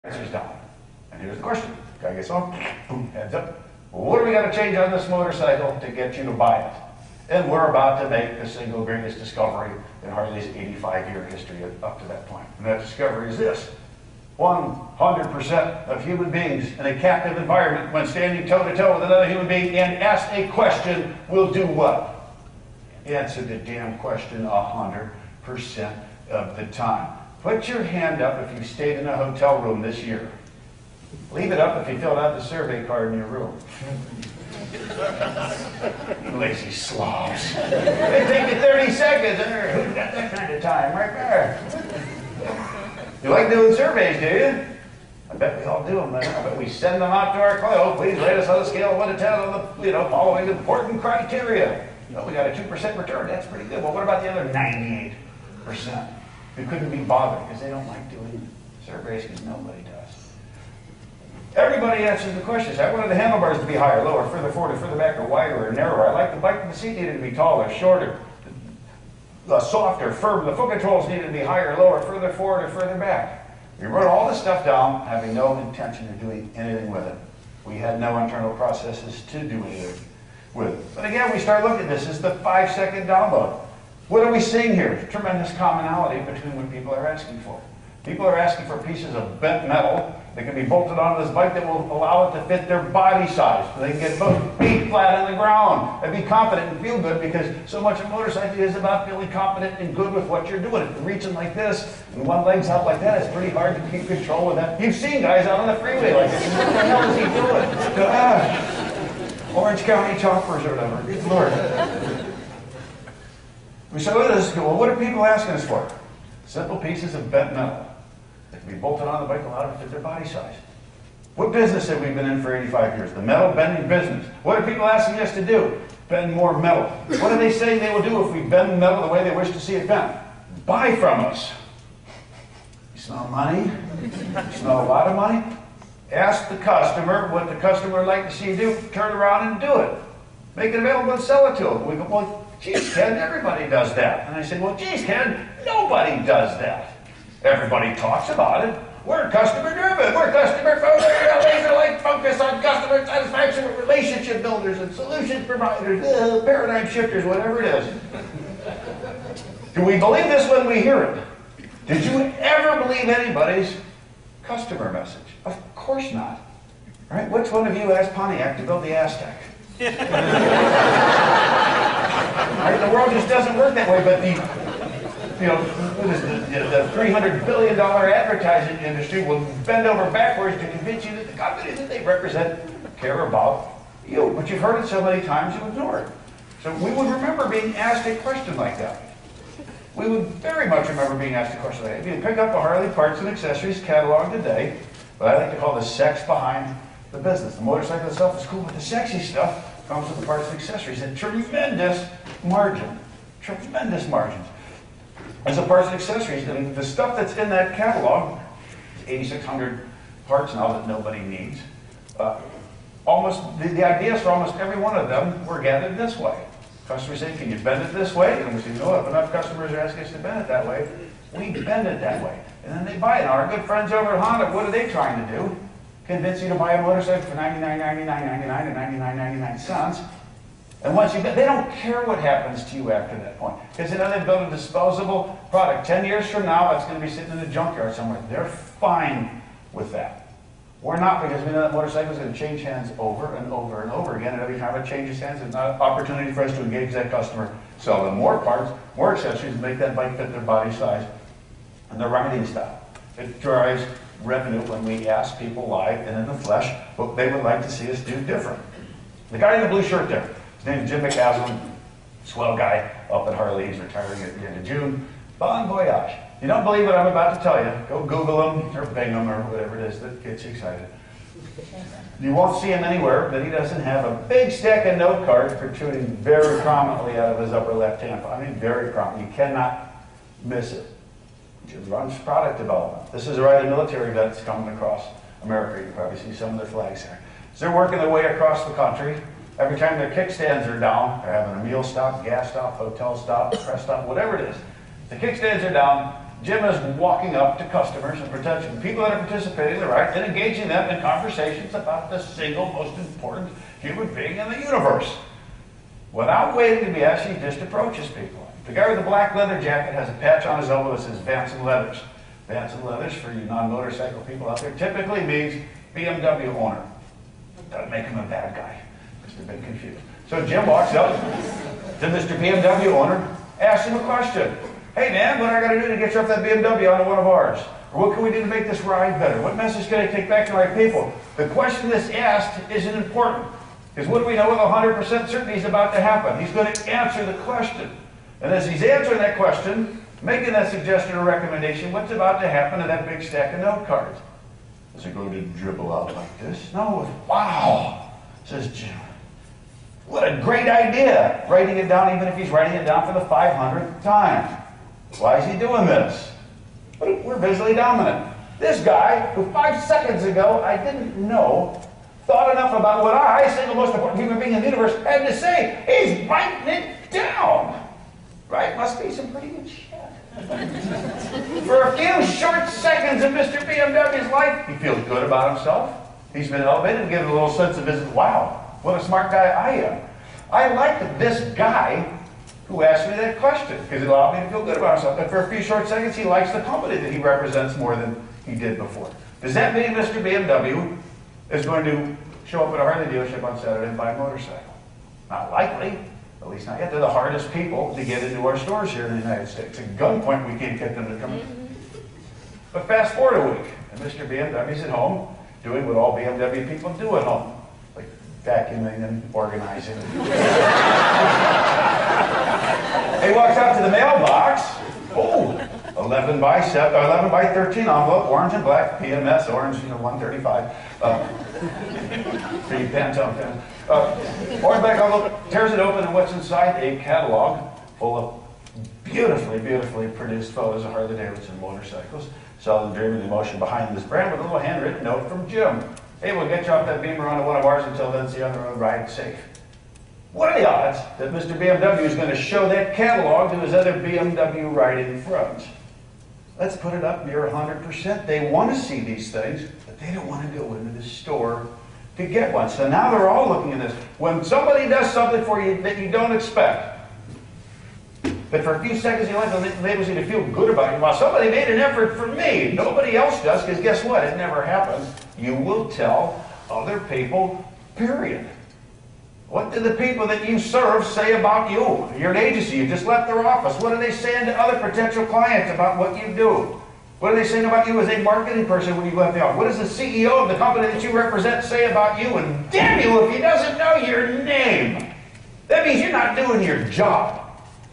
Answers down. And here's the question. Guy gets on, boom, heads up. Well, what do we got to change on this motorcycle to get you to buy it? And we're about to make the single greatest discovery in Harley's 85-year history up to that point. And that discovery is this. 100% of human beings in a captive environment, when standing toe-to-toe with another human being and asked a question, will do what? Answer the damn question 100% of the time. Put your hand up if you stayed in a hotel room this year. Leave it up if you filled out the survey card in your room. You lazy slobs. They take you 30 seconds. Who's got that kind of time? Right there. You like doing surveys, do you? I bet we all do them. I bet we send them out to our client. Please rate us on a scale of 1 to 10 on the following important criteria. Well, we got a 2% return. That's pretty good. Well, what about the other 98% who couldn't be bothered because they don't like doing surveys because nobody does? Everybody answers the questions. I wanted the handlebars to be higher, lower, further forward, further back, or wider, or narrower. I like the bike and the seat needed to be taller, shorter, softer, firm. The foot controls needed to be higher, lower, further forward, or further back. We wrote all this stuff down, having no intention of doing anything with it. We had no internal processes to do anything with it. But again, we start looking at this as the 5-second download. What are we seeing here? Tremendous commonality between what people are asking for. People are asking for pieces of bent metal that can be bolted onto this bike that will allow it to fit their body size. So they can get both feet flat on the ground and be confident and feel good, because so much of motorcycling is about feeling confident and good with what you're doing. If you're reaching like this and one leg's out like that, it's pretty hard to keep control of that. You've seen guys out on the freeway like this. What the hell is he doing? Orange County choppers or whatever. Good Lord. We said, well, what are people asking us for? Simple pieces of bent metal that can be bolted on the bike, allowed to fit their body size. What business have we been in for 85 years? The metal bending business. What are people asking us to do? Bend more metal. What are they saying they will do if we bend the metal the way they wish to see it bent? Buy from us. You smell money? You smell a lot of money? Ask the customer what the customer would like to see you do. Turn around and do it. Make it available and sell it to them. We go, well, geez, Ken, everybody does that. And I say, well, geez, Ken, nobody does that. Everybody talks about it. We're customer driven. We're customer focused. Laser like focus on customer satisfaction with relationship builders and solution providers, paradigm shifters, whatever it is. Do we believe this when we hear it? Did you ever believe anybody's customer message? Of course not. Right? Which one of you asked Pontiac to build the Aztec? Right? The world just doesn't work that way, but the $300 billion advertising industry will bend over backwards to convince you that the companies that they represent care about you. But you've heard it so many times, you ignore it. So we would remember being asked a question like that. We would very much remember being asked a question like that. If you pick up a Harley parts and accessories catalog today, what I like to call the sex behind the business. The motorcycle itself is cool, but the sexy stuff comes with the parts and accessories at tremendous margin. Tremendous margins. As a parts and accessories, and the stuff that's in that catalog, 8,600 parts now that nobody needs. The ideas for almost every one of them were gathered this way. Customers say, can you bend it this way? And we say, no, if enough customers are asking us to bend it that way, we bend it that way. And then they buy it. Now, our good friends over at Honda, what are they trying to do? Convince you to buy a motorcycle for $99.99, $99, and $99.99. And once you get, they don't care what happens to you after that point. Because they know they've built a disposable product. 10 years from now, it's going to be sitting in a junkyard somewhere. They're fine with that. We're not, because we know that motorcycle is going to change hands over and over and over again. And every time it changes hands, it's an opportunity for us to engage that customer, sell them more parts, more accessories, and make that bike fit their body size and their riding style. It drives revenue when we ask people live and in the flesh what they would like to see us do different. The guy in the blue shirt there, his name is Jim McCaslin, swell guy up at Harley. He's retiring at the end of June. Bon voyage. You don't believe what I'm about to tell you, go Google him or Bing him or whatever it is that gets you excited. You won't see him anywhere, but he doesn't have a big stack of note cards protruding very prominently out of his upper left hand. I mean, very prominent. You cannot miss it. Jim runs product development. This is a ride of military vets coming across America. You can probably see some of their flags there. So they're working their way across the country. Every time their kickstands are down, they're having a meal stop, gas stop, hotel stop, press stop, whatever it is. The kickstands are down. Jim is walking up to customers and protecting people that are participating in the ride and engaging them in conversations about the single most important human being in the universe. Without waiting to be asked, he just approaches people. The guy with the black leather jacket has a patch on his elbow that says Vance and Leathers. Vance and Leathers, for you non-motorcycle people out there, typically means BMW owner. Doesn't make him a bad guy. Mr. Been confused. So Jim walks up to Mr. BMW owner, asks him a question. Hey man, what I got to do to get you off that BMW onto one of ours? Or what can we do to make this ride better? What message can I take back to my people? The question that's asked isn't important. Because what do we know with 100% certainty is about to happen? He's going to answer the question. And as he's answering that question, making that suggestion or recommendation, what's about to happen to that big stack of note cards? Is it going to dribble out like this? No, wow, says Jim. What a great idea. Writing it down, even if he's writing it down for the 500th time. Why is he doing this? We're visually dominant. This guy, who 5 seconds ago I didn't know, thought enough about what I, single most important human being in the universe, had to say. He's writing it down. Right? Must be some pretty good shit. For a few short seconds in Mr. BMW's life, he feels good about himself. He's been elevated and given a little sense of his, wow, what a smart guy I am. I like this guy who asked me that question because it allowed me to feel good about himself. But for a few short seconds, he likes the company that he represents more than he did before. Does that mean Mr. BMW is going to show up at a Harley dealership on Saturday and buy a motorcycle? Not likely. At least not yet. They're the hardest people to get into our stores here in the United States. At gunpoint, we can't get them to come in. But fast forward a week, and Mr. BMW's at home doing what all BMW people do at home, like vacuuming and organizing. He walks out to the mailbox. Oh, 11 by 13 envelope, orange and black, PMS, orange, 135. Three Pantone pens. Orange black envelope, tears it open, and what's inside? A catalog full of beautifully, beautifully produced photos of Harley Davidson motorcycles. Saw the dream and the emotion behind this brand with a little handwritten note from Jim. Hey, we'll get you off that Beamer onto one of ours. Until then, see you on the road, ride safe. What are the odds that Mr. BMW is going to show that catalog to his other BMW riding friends? Let's put it up near 100%. They want to see these things, but they don't want to go into the store to get one. So now they're all looking at this. When somebody does something for you that you don't expect, but for a few seconds in your life enables you to feel good about it. Well, somebody made an effort for me. Nobody else does, because guess what? It never happens. You will tell other people, period. What do the people that you serve say about you? You're an agency. You just left their office. What are they saying to other potential clients about what you do? What are they saying about you as a marketing person when you left the office? What does the CEO of the company that you represent say about you? And damn you if he doesn't know your name. That means you're not doing your job.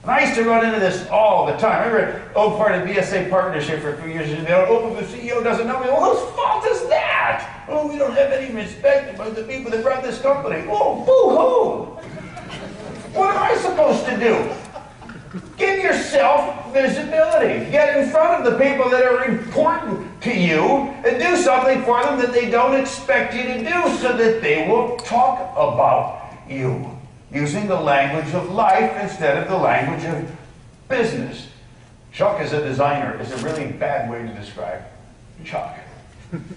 And I used to run into this all the time. I remember an old part of BSA partnership for a few years. And oh, the CEO doesn't know me. Well, whose fault is that? Oh, we don't have any respect for the people that run this company. Oh, boo-hoo. What am I supposed to do? Give yourself visibility. Get in front of the people that are important to you and do something for them that they don't expect you to do so that they will talk about you. Using the language of life instead of the language of business. Chuck as a designer is a really bad way to describe Chuck.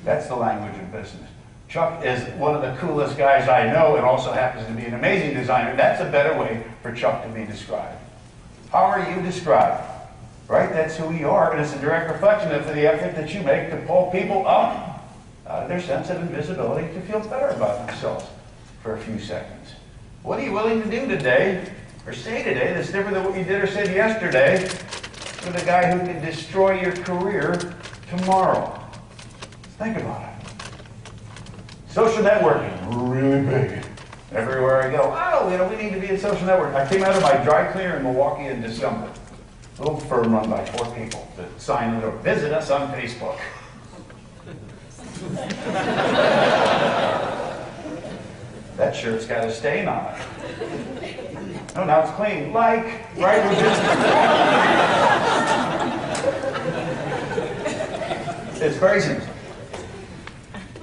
That's the language of business. Chuck is one of the coolest guys I know and also happens to be an amazing designer. That's a better way for Chuck to be described. How are you described? Right? That's who you are, and it's a direct reflection of the effort that you make to pull people up out of their sense of invisibility to feel better about themselves for a few seconds. What are you willing to do today, or say today, that's different than what you did or said yesterday, with a guy who can destroy your career tomorrow? Think about it. Social networking, really big. Everywhere I go, oh, we need to be in social networking. I came out of my dry cleaner in Milwaukee in December. A little firm run by 4 people that signed or visit us on Facebook. That shirt's got a stain on it. No, now it's clean. Right? It's crazy.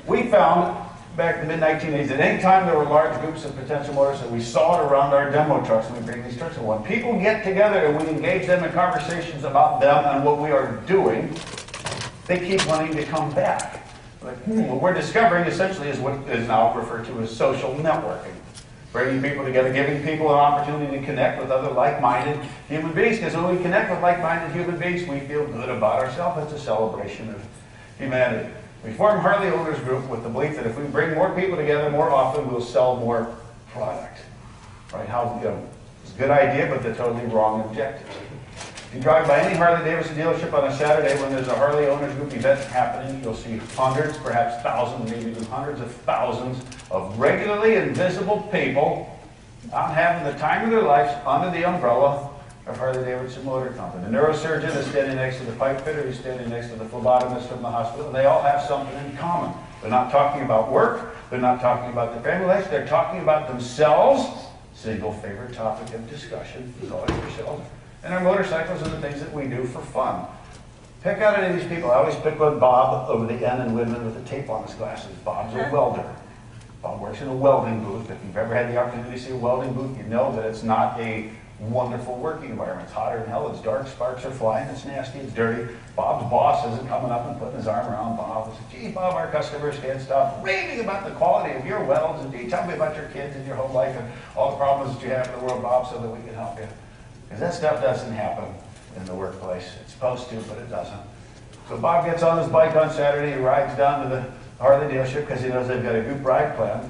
We found back in the mid-1980s, at any time there were large groups of potential motorists, we saw it around our demo trucks, and we bring these trucks in. When people get together and we engage them in conversations about them and what we are doing, they keep wanting to come back. Like, what we're discovering essentially is what is now referred to as social networking. Bringing people together, giving people an opportunity to connect with other like-minded human beings. Because when we connect with like-minded human beings, we feel good about ourselves. It's a celebration of humanity. We form Harley Owners Group with the belief that if we bring more people together more often, we'll sell more product. Right? It's a good idea, but the totally wrong objective. If you drive by any Harley-Davidson dealership on a Saturday when there's a Harley Owners Group event happening, you'll see hundreds, perhaps thousands, maybe even hundreds of thousands of regularly invisible people out having the time of their lives under the umbrella of Harley-Davidson Motor Company. The neurosurgeon is standing next to the pipe fitter, he's standing next to the phlebotomist from the hospital, and they all have something in common. They're not talking about work, they're not talking about their family life, they're talking about themselves. Single favorite topic of discussion is always yourself. And our motorcycles are the things that we do for fun. Pick out any of these people. I always pick on Bob over the N in Woodman with the tape on his glasses. Bob's a welder. Bob works in a welding booth. If you've ever had the opportunity to see a welding booth, you know that it's not a wonderful working environment. It's hotter than hell. It's dark. Sparks are flying. It's nasty. It's dirty. Bob's boss isn't coming up and putting his arm around Bob and says, gee, Bob, our customers can't stop raving about the quality of your welds. And gee, tell me about your kids and your home life and all the problems that you have in the world, Bob, so that we can help you. Because that stuff doesn't happen in the workplace. It's supposed to, but it doesn't. So Bob gets on his bike on Saturday. He rides down to the Harley dealership because he knows they've got a group ride plan.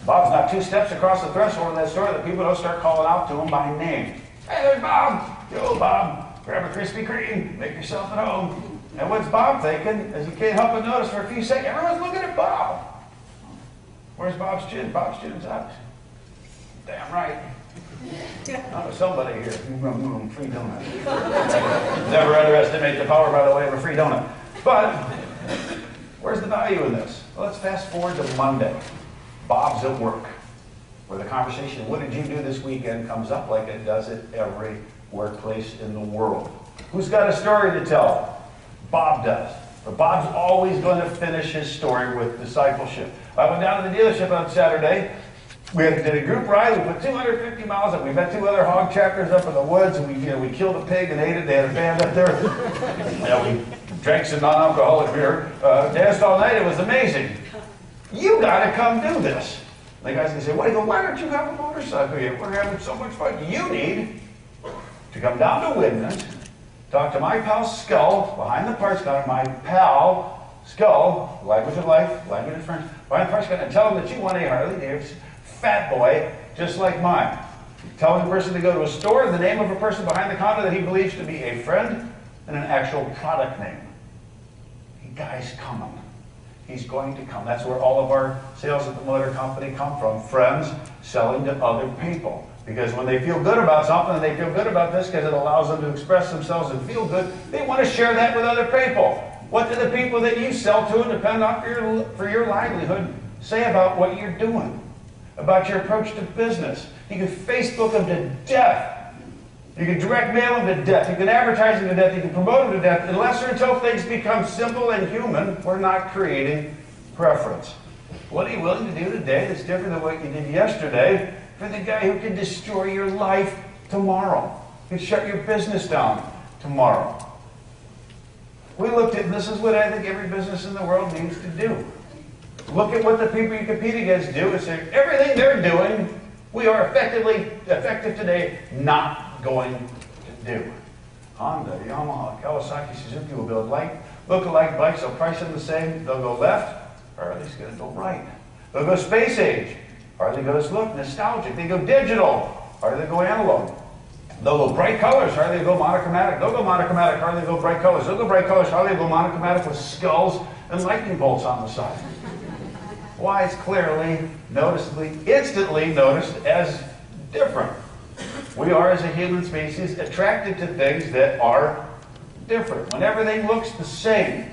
Bob's not 2 steps across the threshold of that store that people don't start calling out to him by name. Hey, there's Bob. Yo, Bob. Grab a Krispy Kreme. Make yourself at home. And what's Bob thinking? As you can't help but notice for a few seconds, everyone's looking at Bob. Where's Bob's chin? Bob's chin's out. Damn right. Oh, somebody here. Free donut. Never underestimate the power, by the way, of a free donut. But where's the value in this? Well, let's fast forward to Monday. Bob's at work, where the conversation, what did you do this weekend, comes up like it does at every workplace in the world. Who's got a story to tell? Bob does. But Bob's always going to finish his story with discipleship. I went down to the dealership on Saturday. We did a group ride. We put 250 miles up. We met 2 other hog chapters up in the woods, and we killed a pig and ate it. They had a band up there. We drank some non-alcoholic beer. Danced all night. It was amazing. You got to come do this. The guys can say, why don't you have a motorcycle yet? We're having so much fun. You need to come down to Widman's, talk to my pal Skull behind the parts counter, my pal Skull, language of life, language of friends, behind the parts counter, and tell him that you want a Harley Davidson fat boy just like mine. Tell the person to go to a store, the name of a person behind the counter that he believes to be a friend, and an actual product name. The guy's coming. He's going to come. That's where all of our sales at the motor company come from. Friends selling to other people. Because when they feel good about something, and they feel good about this because it allows them to express themselves and feel good, they want to share that with other people. What do the people that you sell to and depend on for your livelihood say about what you're doing? About your approach to business? You can Facebook them to death. You can direct mail them to death. You can advertise them to death. You can promote them to death. Unless or until things become simple and human, we're not creating preference. What are you willing to do today that's different than what you did yesterday for the guy who can destroy your life tomorrow? Who can shut your business down tomorrow? We looked at, this is what I think every business in the world needs to do. Look at what the people you compete against do and say, everything they're doing, we are effective today not going to do. Honda, Yamaha, Kawasaki, Suzuki will build look-alike bikes. They'll price them the same. They'll go left, or at least going to go right. They'll go space age, or they go nostalgic. They go digital, or they go analog. They'll go bright colors, or they go monochromatic. They'll go monochromatic, or they go bright colors. They'll go bright colors, or they go monochromatic with skulls and lightning bolts on the side. Why? It's clearly, noticeably, instantly noticed as different. We are, as a human species, attracted to things that are different. When everything looks the same,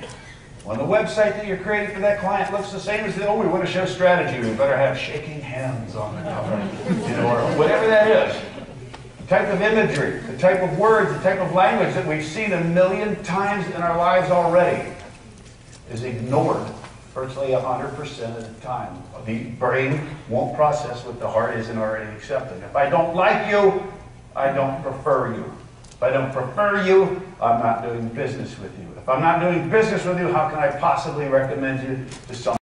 when the website that you're creating for that client looks the same as we want to show strategy, we better have shaking hands on the cover, or whatever that is. The type of imagery, the type of words, the type of language that we've seen 1,000,000 times in our lives already is ignored virtually 100% of the time. The brain won't process what the heart isn't already accepting. If I don't like you, I don't prefer you. If I don't prefer you, I'm not doing business with you. If I'm not doing business with you, how can I possibly recommend you to someone?